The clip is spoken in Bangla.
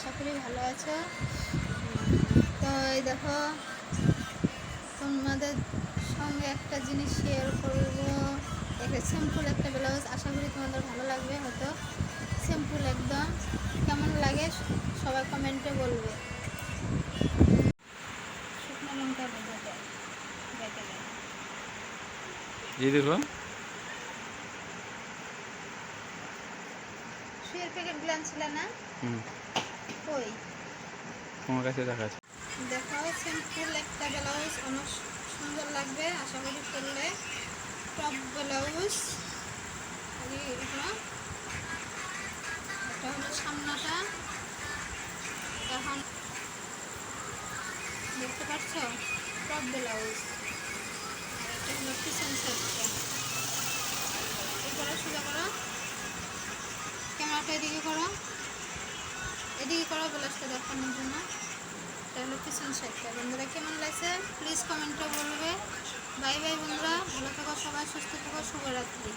আশা করি ভালো আছো। তো এই দেখো, তোমাদের সঙ্গে একটা জিনিস শেয়ার করবো। একটা সিম্পল একটা ব্লাউজ, আশা করি তোমাদের ভালো লাগবে। হয়তো সিম্পল একদম, কেমন লাগে সবাই কমেন্টে বলবে। শুকনো লঙ্কা ভেজে এই দেখো শুয়ের প্যাকেট গুলো ছিল না? হুম ওই তোমার কাছে রাখা আছে। দেখো, সিম্পল একটা ব্লাউজ অনেক সুন্দর লাগবে আশা করি পরলে। টপ ব্লাউজ, এটা হলো সামনাটা। এখন দেখতে পাচ্ছ টপ ব্লাউজ, আর এটা হলো পিছন সাইডটা। এই করো, সোজা করো, ক্যামেরাটা এদিকে করো, এদিকে করো ব্লাউজটা দেখানোর জন্য। এটা হলো পিছন সাইডটা। বন্ধুরা কেমন লাগছে প্লিজ কমেন্টে বলবে। বাই বাই বন্ধুরা, ভালো থাকো সবাই, সুস্থ থাকো, শুভরাত্রি।